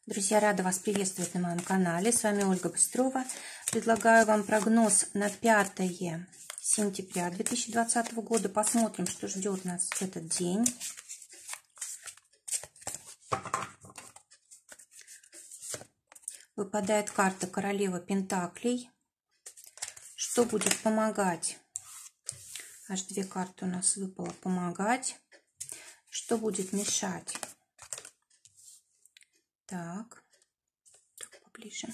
Друзья, рада вас приветствовать на моем канале. С вами Ольга Быстрова. Предлагаю вам прогноз на 5 сентября 2020 года. Посмотрим, что ждет нас в этот день. Выпадает карта Королева Пентаклей. Что будет помогать? Аж две карты у нас выпало помогать. Что будет мешать? Так, поближе.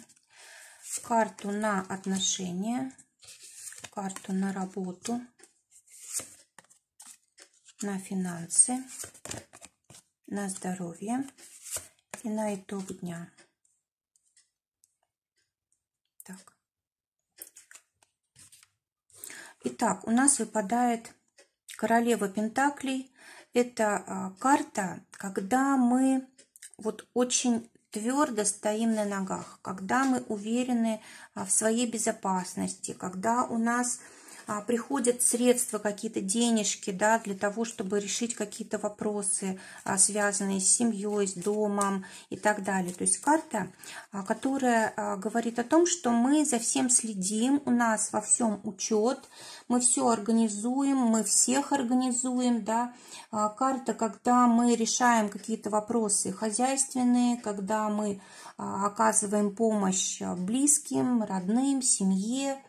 Карту на отношения, карту на работу, на финансы, на здоровье и на итог дня. Так. Итак, у нас выпадает Королева Пентаклей. Это карта, когда мы очень твердо стоим на ногах, когда мы уверены в своей безопасности, когда у нас приходят средства, какие-то денежки, да, для того, чтобы решить какие-то вопросы, связанные с семьей, с домом и так далее. То есть карта, которая говорит о том, что мы за всем следим, у нас во всем учет, мы все организуем, мы всех организуем, да. Карта, когда мы решаем какие-то вопросы хозяйственные, когда мы оказываем помощь близким, родным, семье.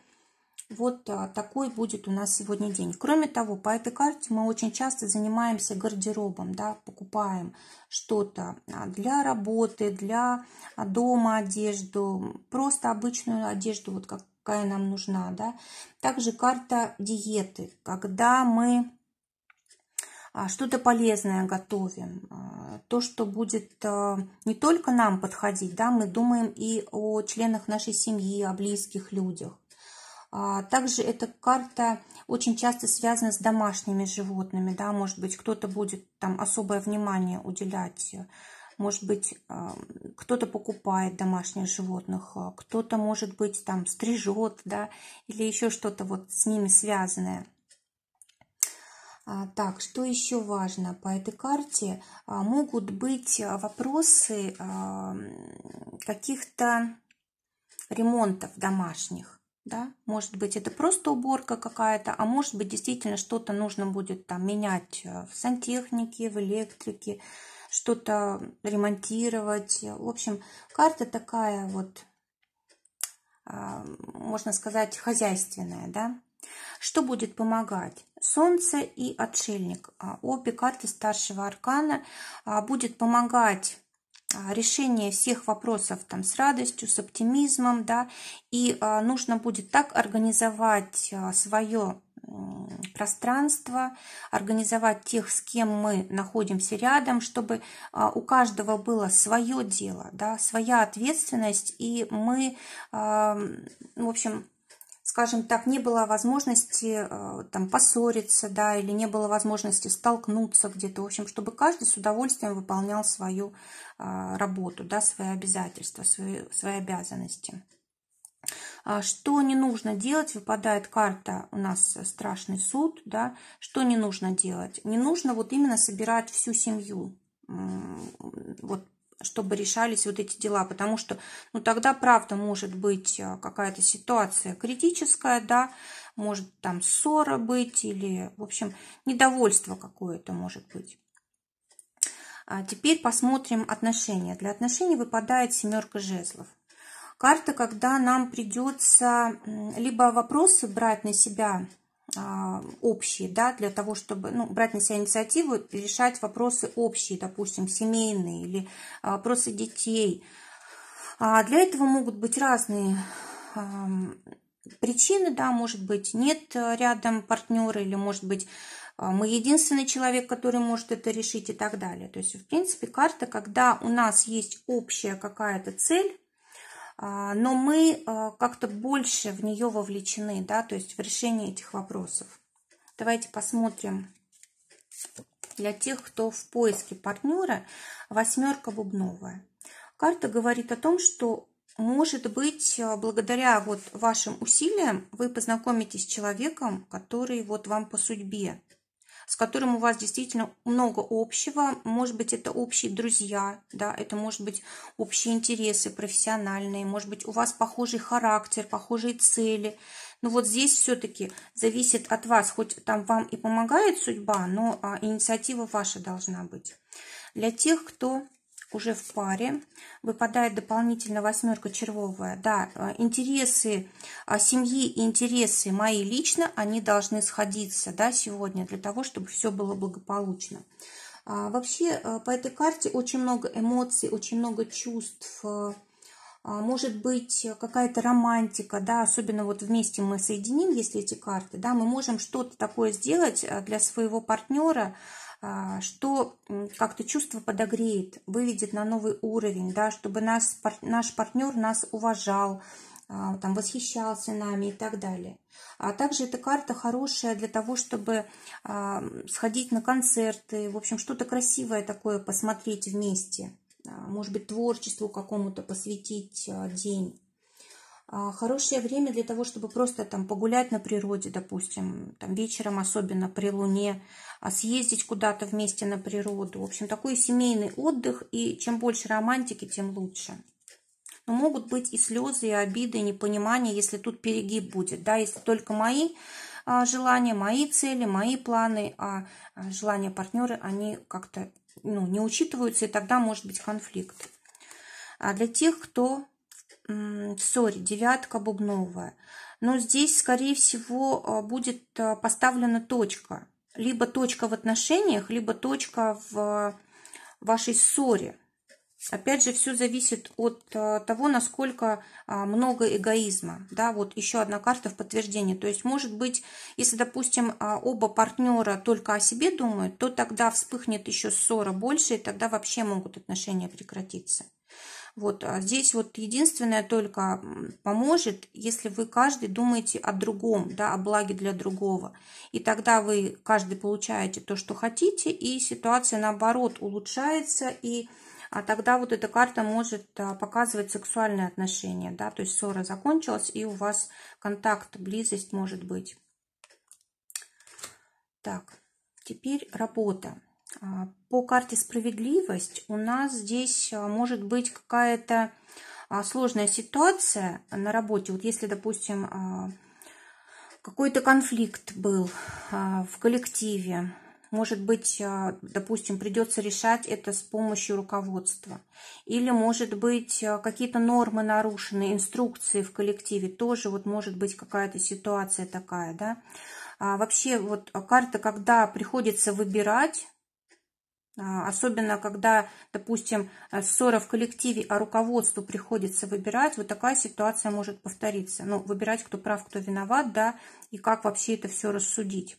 Вот такой будет у нас сегодня день. Кроме того, по этой карте мы очень часто занимаемся гардеробом, да, покупаем что-то для работы, для дома одежду, просто обычную одежду, вот какая нам нужна, да. Также карта диеты, когда мы что-то полезное готовим, то, что будет не только нам подходить, да, мы думаем и о членах нашей семьи, о близких людях. Также эта карта очень часто связана с домашними животными, да, может быть, кто-то будет там особое внимание уделять, может быть, кто-то покупает домашних животных, кто-то, может быть, там стрижет, да, или еще что-то вот с ними связанное. Так, что еще важно по этой карте? Могут быть вопросы каких-то ремонтов домашних. Да? Может быть, это просто уборка какая-то, а может быть, действительно что-то нужно будет там менять в сантехнике, в электрике, что-то ремонтировать. В общем, карта такая вот, можно сказать, хозяйственная, да? Что будет помогать? Солнце и отшельник. Обе карты старшего аркана будет помогать решение всех вопросов там с радостью, с оптимизмом, да, и нужно будет так организовать свое пространство, организовать тех, с кем мы находимся рядом, чтобы у каждого было свое дело, да, своя ответственность, и мы, в общем, скажем так, не было возможности там поссориться, да, или не было возможности столкнуться где-то, в общем, чтобы каждый с удовольствием выполнял свою работу, да, свои обязательства, свои обязанности. Что не нужно делать? Выпадает карта у нас страшный суд, да, что не нужно делать? Не нужно вот именно собирать всю семью, вот, чтобы решались вот эти дела, потому что, ну, тогда, правда, может быть какая-то ситуация критическая, да, может там ссора быть или, в общем, недовольство какое-то может быть. А теперь посмотрим отношения. Для отношений выпадает 7 жезлов. Карта, когда нам придется либо вопросы брать на себя общие, да, для того, чтобы, ну, брать на себя инициативу и решать вопросы общие, допустим, семейные или вопросы детей. Для этого могут быть разные причины, да, может быть, нет рядом партнера, или, может быть, мы единственный человек, который может это решить и так далее. То есть, в принципе, карта, когда у нас есть общая какая-то цель, но мы как-то больше в нее вовлечены, да, то есть в решение этих вопросов. Давайте посмотрим для тех, кто в поиске партнера. 8 бубновая. Карта говорит о том, что, может быть, благодаря вот вашим усилиям вы познакомитесь с человеком, который вот вам по судьбе. с которым у вас действительно много общего. Может быть, это общие друзья, да, это может быть общие интересы профессиональные, может быть, у вас похожий характер, похожие цели. Но вот здесь все-таки зависит от вас, хоть там вам и помогает судьба, но инициатива ваша должна быть. Для тех, кто уже в паре, выпадает дополнительно восьмерка червовая. Да, интересы семьи и интересы мои лично, они должны сходиться, да, сегодня, для того, чтобы все было благополучно. Вообще, по этой карте очень много эмоций, очень много чувств. Может быть, какая-то романтика, да, особенно вот вместе мы соединим, если эти карты, да, мы можем что-то такое сделать для своего партнера, что как-то чувство подогреет, выведет на новый уровень, да, чтобы наш партнер нас уважал, там, восхищался нами и так далее. А также эта карта хорошая для того, чтобы сходить на концерты, в общем, что-то красивое такое посмотреть вместе, может быть, творчеству какому-то посвятить день. Хорошее время для того, чтобы просто там погулять на природе, допустим, там вечером, особенно при луне, съездить куда-то вместе на природу. В общем, такой семейный отдых, и чем больше романтики, тем лучше. Но могут быть и слезы, и обиды, и непонимание, если тут перегиб будет, да, если только мои желания, мои цели, мои планы, а желания партнера, они как-то не учитываются, и тогда может быть конфликт. А для тех, кто в ссоре, девятка бубновая, но здесь, скорее всего, будет поставлена точка. Либо точка в отношениях, либо точка в вашей ссоре. Опять же, все зависит от того, насколько много эгоизма. Да, вот еще одна карта в подтверждение. То есть, может быть, если, допустим, оба партнера только о себе думают, то тогда вспыхнет еще ссора больше, и тогда вообще могут отношения прекратиться. Вот здесь вот единственное только поможет, если вы каждый думаете о другом, да, о благе для другого. И тогда вы каждый получаете то, что хотите, и ситуация наоборот улучшается, и тогда вот эта карта может показывать сексуальные отношения, да, то есть ссора закончилась, и у вас контакт, близость может быть. Так, теперь работа. По карте справедливость у нас здесь может быть какая-то сложная ситуация на работе. Вот если, допустим, какой-то конфликт был в коллективе, может быть, допустим, придется решать это с помощью руководства. Или, может быть, какие-то нормы нарушены, инструкции в коллективе. Тоже вот может быть какая-то ситуация такая, да. Вообще вот карта, когда приходится выбирать, особенно когда, допустим, ссора в коллективе, а руководству приходится выбирать, вот такая ситуация может повториться. Ну, выбирать, кто прав, кто виноват, да, и как вообще это все рассудить.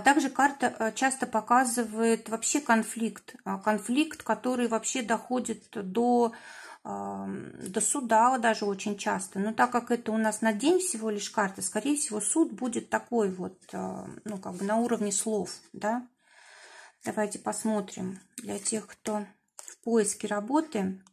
Также карта часто показывает вообще конфликт, который вообще доходит до суда даже очень часто. Но так как это у нас на день всего лишь карта, скорее всего, суд будет такой вот, ну, как бы на уровне слов, да. Давайте посмотрим для тех, кто в поиске работы.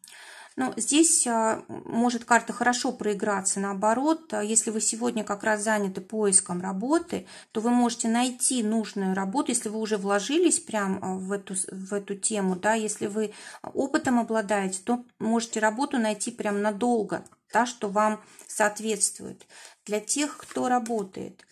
Ну, здесь может карта хорошо проиграться. Наоборот, если вы сегодня как раз заняты поиском работы, то вы можете найти нужную работу, если вы уже вложились прямо в эту тему, да, если вы опытом обладаете, то можете работу найти прям надолго, да, что вам соответствует. Для тех, кто работает.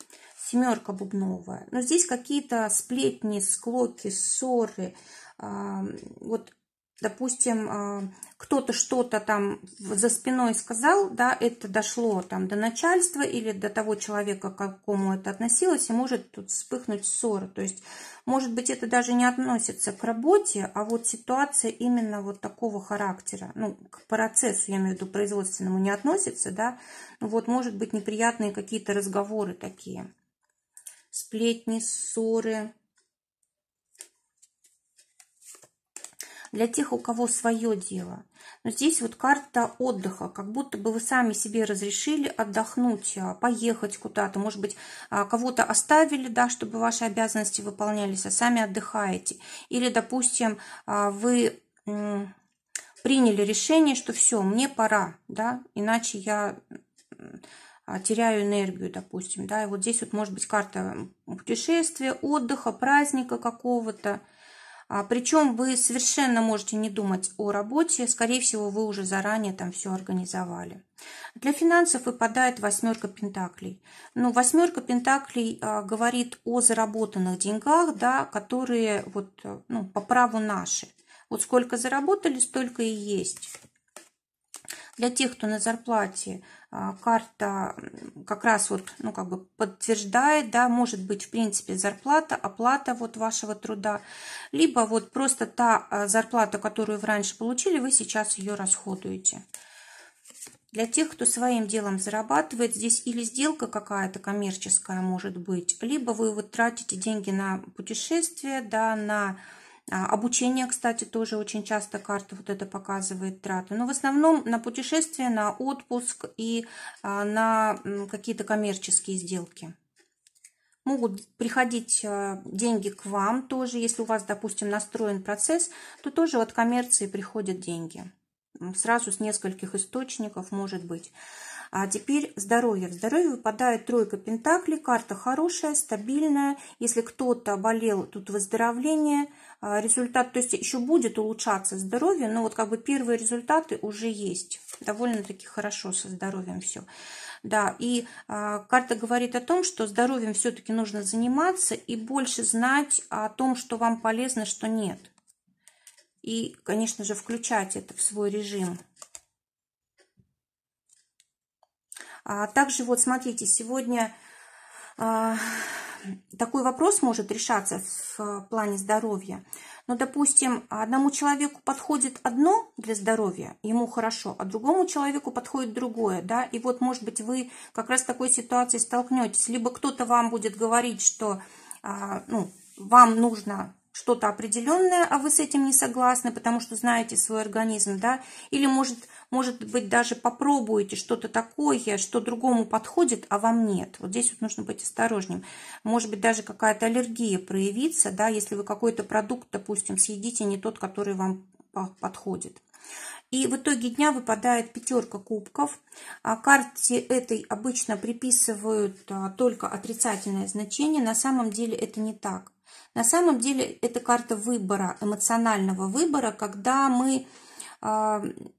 Семерка бубновая. Но здесь какие-то сплетни, склоки, ссоры. Вот, допустим, кто-то что-то там за спиной сказал, да, это дошло там до начальства или до того человека, к какому это относилось, и может тут вспыхнуть ссора. То есть, может быть, это даже не относится к работе, а вот ситуация именно вот такого характера. Ну, к процессу, я имею в виду, производственному не относится, да. Вот, может быть, неприятные какие-то разговоры такие. Сплетни, ссоры. Для тех, у кого свое дело. Но здесь вот карта отдыха, как будто бы вы сами себе разрешили отдохнуть, поехать куда-то, может быть, кого-то оставили, да, чтобы ваши обязанности выполнялись, а сами отдыхаете. Или, допустим, вы приняли решение, что все, мне пора, да, иначе я теряю энергию, допустим, да, и вот здесь вот может быть карта путешествия, отдыха, праздника какого-то. Причем вы совершенно можете не думать о работе, скорее всего, вы уже заранее там все организовали. Для финансов выпадает 8 пентаклей. Ну, 8 пентаклей говорит о заработанных деньгах, да, которые вот, ну, по праву наши. Вот сколько заработали, столько и есть. Для тех, кто на зарплате, карта как раз вот, ну, как бы подтверждает, да, может быть, в принципе, зарплата, оплата вот вашего труда, либо вот просто та зарплата, которую вы раньше получили, вы сейчас ее расходуете. Для тех, кто своим делом зарабатывает, здесь или сделка какая-то коммерческая может быть, либо вы вот тратите деньги на путешествия, да, на обучение, кстати, тоже очень часто карта вот это показывает траты. Но в основном на путешествия, на отпуск и на какие-то коммерческие сделки. Могут приходить деньги к вам тоже, если у вас, допустим, настроен процесс, то тоже от коммерции приходят деньги. Сразу с нескольких источников может быть. А теперь здоровье. В здоровье выпадает 3 пентаклей. Карта хорошая, стабильная. Если кто-то болел, тут выздоровление. Результат, то есть еще будет улучшаться здоровье, но вот как бы первые результаты уже есть. Довольно-таки хорошо со здоровьем все. Да, и карта говорит о том, что здоровьем все-таки нужно заниматься и больше знать о том, что вам полезно, что нет. И, конечно же, включать это в свой режим. Также вот смотрите, сегодня такой вопрос может решаться в плане здоровья. Но, допустим, одному человеку подходит одно для здоровья, ему хорошо, а другому человеку подходит другое, да, и вот, может быть, вы как раз в такой ситуации столкнетесь. Либо кто-то вам будет говорить, что ну, вам нужно что-то определенное, а вы с этим не согласны, потому что знаете свой организм, да, или может быть даже попробуете что-то такое, что другому подходит, а вам нет. Вот здесь вот нужно быть осторожным. Может быть даже какая-то аллергия проявиться, да, если вы какой-то продукт, допустим, съедите не тот, который вам подходит. И в итоге дня выпадает 5 кубков. Карте этой обычно приписывают только отрицательное значение. На самом деле это не так. На самом деле это карта выбора, эмоционального выбора, когда мы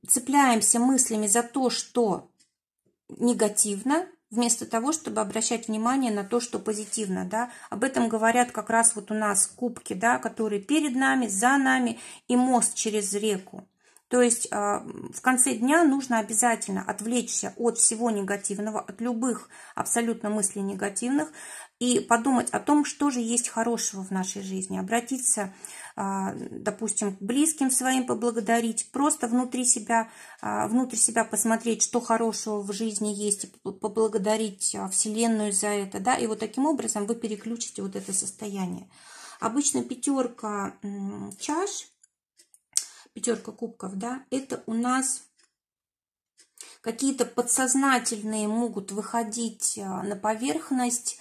цепляемся мыслями за то, что негативно, вместо того, чтобы обращать внимание на то, что позитивно, да. Об этом говорят как раз вот у нас кубки, да, которые перед нами, за нами и мост через реку. То есть в конце дня нужно обязательно отвлечься от всего негативного, от любых абсолютно мыслей негативных и подумать о том, что же есть хорошего в нашей жизни. Обратиться, допустим, к близким своим поблагодарить, просто внутри себя посмотреть, что хорошего в жизни есть, и поблагодарить Вселенную за это, да, и вот таким образом вы переключите вот это состояние. Обычно 5 чаш, 5 кубков, да, это у нас какие-то подсознательные могут выходить на поверхность,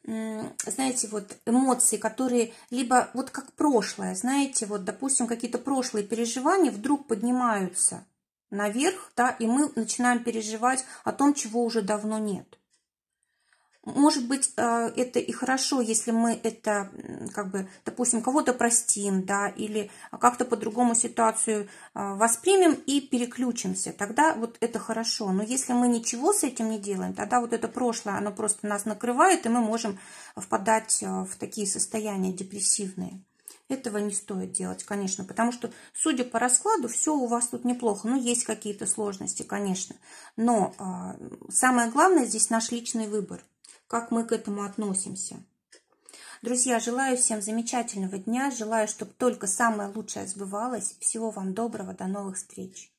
знаете, вот эмоции, которые либо вот как прошлое, знаете, вот, допустим, какие-то прошлые переживания вдруг поднимаются наверх, да, и мы начинаем переживать о том, чего уже давно нет. Может быть, это и хорошо, если мы это, как бы, допустим, кого-то простим, да, или как-то по-другому ситуацию воспримем и переключимся. Тогда вот это хорошо. Но если мы ничего с этим не делаем, тогда вот это прошлое, оно просто нас накрывает, и мы можем впадать в такие состояния депрессивные. Этого не стоит делать, конечно, потому что, судя по раскладу, все у вас тут неплохо. Ну, есть какие-то сложности, конечно. Но самое главное здесь наш личный выбор. Как мы к этому относимся. Друзья, желаю всем замечательного дня. Желаю, чтобы только самое лучшее сбывалось. Всего вам доброго. До новых встреч.